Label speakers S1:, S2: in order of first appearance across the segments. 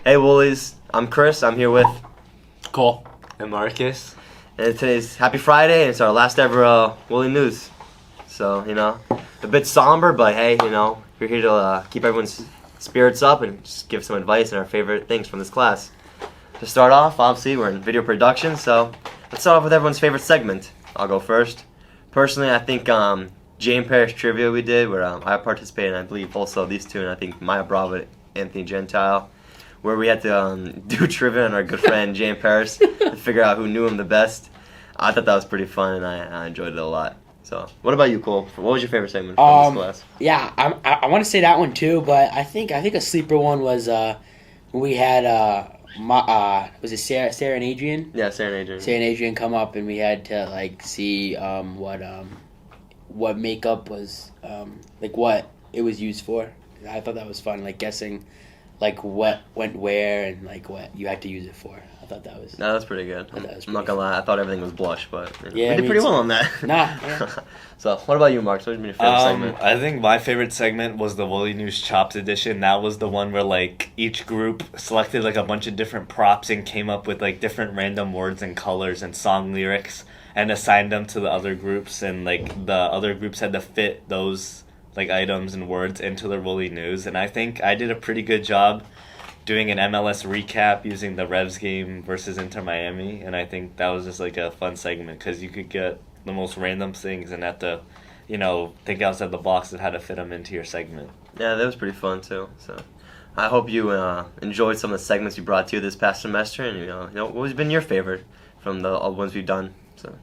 S1: Hey Woolies, I'm Chris. I'm here with,
S2: Cole. And Marcus.
S1: and today's Happy Friday, and it's our last ever Woolie News. So, a bit somber, but hey, we're here to keep everyone's spirits up and just give some advice and our favorite things from this class. To start off, obviously, we're in video production, so let's start off with everyone's favorite segment. I'll go first. Personally, I think Jane Parrish Trivia we did, where I participated, and I believe also these two, and I think Maya Bravo and Anthony Gentile, where we had to do trivia on our good friend Jane Parrish to figure out who knew him the best. I thought that was pretty fun, and I enjoyed it a lot. So, what about you, Cole? What was your favorite segment from this class?
S3: Yeah, I want to say that one too, but I think a sleeper one was we had was it Sarah and Adrian?
S1: Yeah, Sarah and Adrian.
S3: Sarah and Adrian come up, and we had to see what makeup was what it was used for. I thought that was fun, guessing what went where and what you had to use it for. I thought that was
S1: No, that's pretty good. I'm not gonna lie, I thought everything was blush, but
S3: yeah,
S1: we did pretty well on that.
S3: Nah. Yeah.
S1: So, what about you, Mark? What's been your favorite segment?
S2: I think my favorite segment was the Woolie News Chops edition. That was the one where each group selected a bunch of different props and came up with different random words and colors and song lyrics and assigned them to the other groups, and the other groups had to fit those items and words into their Woolie News. And I think I did a pretty good job doing an MLS recap using the Revs game versus Inter Miami, and I think that was just a fun segment because you could get the most random things and have to, think outside the box of how to fit them into your segment.
S1: Yeah, that was pretty fun too. So, I hope you enjoyed some of the segments we brought to you this past semester, and what has been your favorite from the all the ones we've done. So,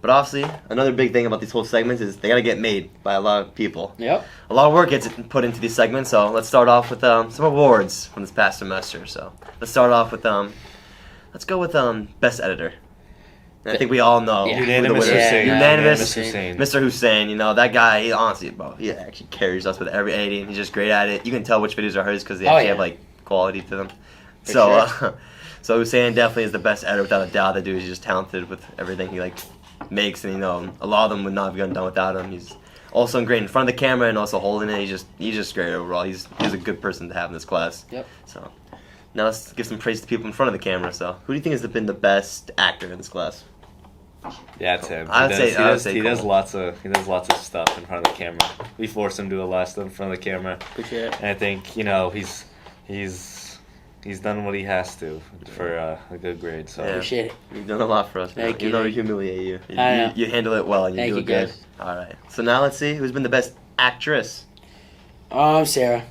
S1: but obviously, another big thing about these whole segments is they gotta get made by a lot of people.
S3: Yep.
S1: A lot of work gets put into these segments. So let's start off with some awards from this past semester. So let's start off with let's go with best editor. And I think we all know
S3: Yeah.
S1: who the
S2: Unanimous
S1: winner is.
S2: Hussein.
S1: Unanimous
S2: Hussein.
S1: Mr. Hussein. That guy, he honestly, bro, he actually carries us with every editing. He's just great at it. You can tell which videos are his because they
S3: Oh,
S1: actually
S3: yeah.
S1: have quality to them.
S3: For
S1: So,
S3: sure.
S1: So Hussein definitely is the best editor without a doubt. That dude is just talented with everything he makes, and a lot of them would not have gotten done without him. He's also great in front of the camera and also holding it. He's just great overall. He's a good person to have in this class.
S3: Yep.
S1: So now let's give some praise to people in front of the camera. So who do you think has been the best actor in this class?
S2: Yeah, it's him.
S1: I would say
S2: He does
S1: Cole.
S2: lots of stuff in front of the camera. We force him to do a lot of stuff in front of the camera,
S3: For sure.
S2: and I think he's done what he has to for a good grade. So
S1: Yeah.
S3: Appreciate it.
S1: You've done a lot for us, man.
S3: Thank you,
S1: Even though we
S3: thank you.
S1: humiliate you.
S3: I know.
S1: You handle it well and you
S3: Thank
S1: do
S3: you,
S1: it good.
S3: guys.
S1: All right. So now let's see who's been the best actress.
S3: Sarah.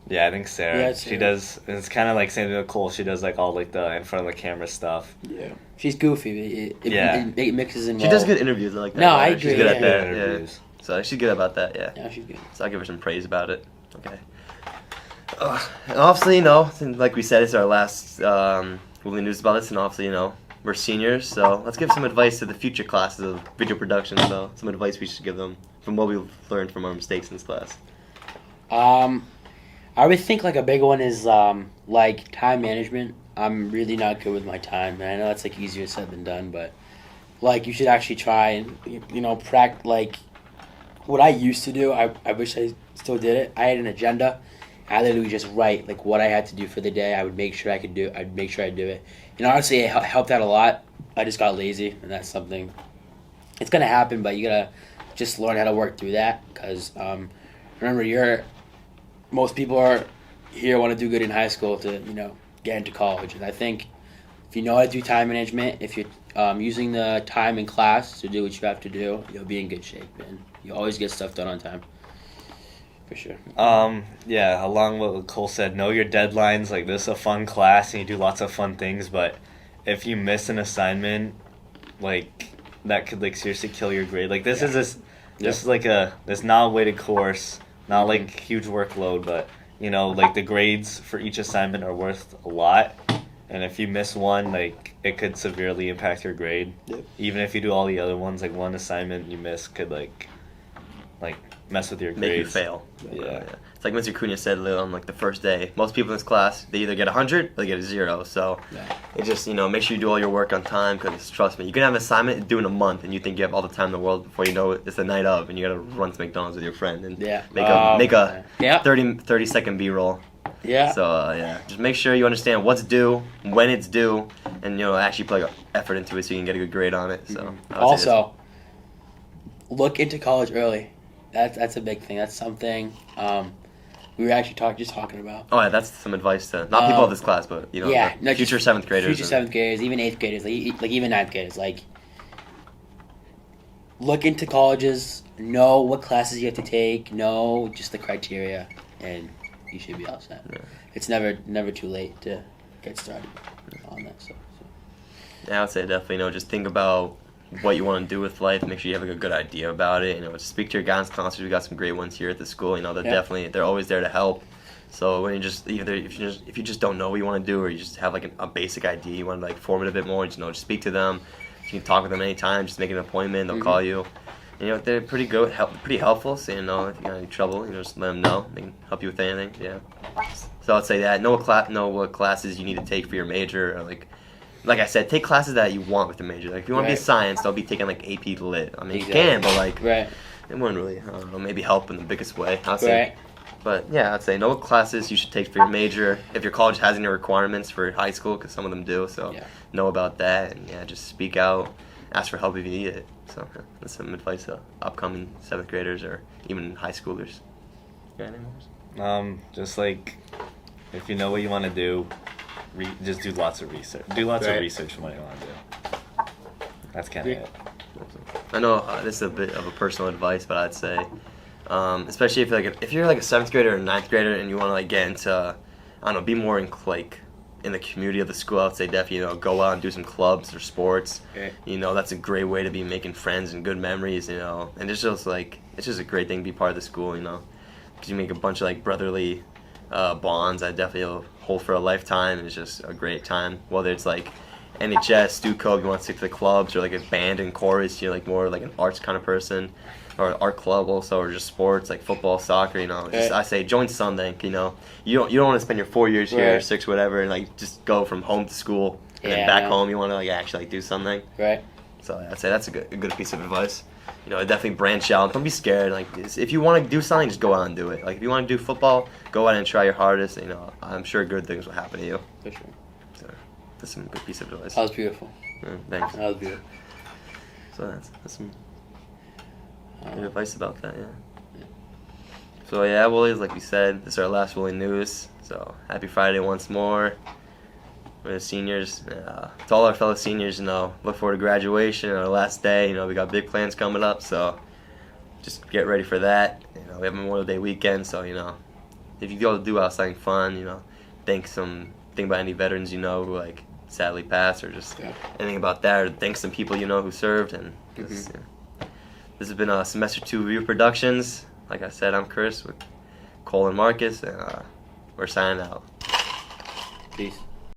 S2: yeah, I think Sarah.
S3: Yeah,
S2: She
S3: Sarah.
S2: does. It's kind of like same with Cole. She does all the in front of the camera stuff.
S3: Yeah. She's goofy.
S2: Yeah.
S3: It mixes in
S1: She
S3: well.
S1: does good interviews. I like that.
S3: No,
S1: about
S3: I
S1: her. She's
S3: agree,
S1: good at
S3: yeah.
S1: that.
S2: Interviews.
S1: Yeah. So she's good about that. Yeah.
S3: Yeah, she's good.
S1: So I'll give her some praise about it. Okay. And obviously, like we said, it's our last Woolie News about this, and obviously, we're seniors, so let's give some advice to the future classes of video production. So some advice we should give them from what we've learned from our mistakes in this class.
S3: I would think a big one is time management. I'm really not good with my time, and I know that's easier said than done, but you should actually try and practice. What I used to do, I wish I still did it. I had an agenda. I literally just write what I had to do for the day. I would make sure I could do it. I'd make sure I'd do it. And honestly, it helped out a lot. I just got lazy, and that's something. It's gonna happen, but you gotta just learn how to work through that. Because remember, most people are here want to do good in high school to get into college, and I think if you know how to do time management, if you're using the time in class to do what you have to do, you'll be in good shape, and you always get stuff done on time. For sure.
S2: Yeah, along with what Cole said, know your deadlines. This is a fun class and you do lots of fun things, but if you miss an assignment, that could seriously kill your grade. This is this not a weighted course, not huge workload, but the grades for each assignment are worth a lot. And if you miss one, it could severely impact your grade.
S3: Yep.
S2: Even if you do all the other ones, one assignment you miss could mess with your grades.
S1: Make you fail.
S2: Yeah.
S1: It's like Mr. Cunha said on the first day. Most people in this class, they either get 100 or they get a 0. So
S3: Yeah.
S1: it just, make sure you do all your work on time because trust me, you can have an assignment due in a month and you think you have all the time in the world before you know it, it's the night of and you got to run to McDonald's with your friend and
S3: Yeah.
S1: make a
S3: Yeah.
S1: 30-second B-roll.
S3: Yeah.
S1: So yeah, just make sure you understand what's due, when it's due, and actually put effort into it so you can get a good grade on it. So I would say
S3: Also, look into college early. That's a big thing. That's something we were actually talking about.
S1: oh yeah, that's some advice to not people of this class, but
S3: Yeah,
S1: the future seventh graders.
S3: Future seventh graders, even eighth graders, like even ninth graders. Like, look into colleges. Know what classes you have to take. Know just the criteria, and you should be all set.
S1: Yeah.
S3: It's never too late to get started on that stuff. So.
S1: Yeah, I would say definitely just think about what you want to do with life. Make sure you have a good idea about it. Just speak to your guidance counselors. We got some great ones here at the school. They're always there to help. So when you just if you just don't know what you want to do, or you just have like a basic idea, you want to form it a bit more. Just speak to them. You can talk with them anytime. Just make an appointment. They'll call you. They're pretty good, pretty helpful. So if you got any trouble, just let them know. They can help you with anything. Yeah. So I'd say that know what classes you need to take for your major, or like I said, take classes that you want with the major. Like if you want to be a science, they'll be taking AP Lit. I mean, you can, but it wouldn't really, I don't know, maybe help in the biggest way. I'd say. But yeah, I'd say know what classes you should take for your major. If your college has any requirements for high school, because some of them do, so know about that, and just speak out, ask for help if you need it. So that's some advice to upcoming seventh graders or even high schoolers. You got anything more?
S2: Just if you know what you want to do, just do lots of research. Do lots of research on what you want to do. That's kind of it.
S1: I know this is a bit of a personal advice, but I'd say, especially if you're a seventh grader or ninth grader and you want to get into, I don't know, be more in the community of the school, I'd say definitely go out and do some clubs or sports.
S3: Okay.
S1: That's a great way to be making friends and good memories. And it's just it's just a great thing to be part of the school. Because you make a bunch of brotherly bonds I definitely will hold for a lifetime. It's just a great time, whether it's NHS, Stu Code, you want to stick to the clubs, or a band and chorus, you're more an arts kind of person, or art club also, or just sports football, soccer. I say join something. You don't want to spend your 4 years here, or 6, whatever, and just go from home to school and then back home. You want to actually do something.
S3: Right.
S1: So I'd say that's a good piece of advice. Definitely branch out. Don't be scared. If you want to do something, just go out and do it. If you want to do football, go out and try your hardest. I'm sure good things will happen to you.
S3: For sure.
S1: So that's some good piece of advice.
S3: That was beautiful.
S1: Yeah, thanks.
S3: That was beautiful.
S1: So that's some good advice about that. Yeah. So yeah, Woolies, like we said, this is our last Woolie news. So happy Friday once more. For the seniors, to all our fellow seniors, look forward to graduation, our last day. We got big plans coming up, so just get ready for that. We have Memorial Day weekend, so if you go do out something fun, think about any veterans who sadly passed, or just anything about that, or thank some people who served. And this has been Semester 2 Review Productions. Like I said, I'm Chris with Cole and Marcus, and we're signing out.
S3: Peace.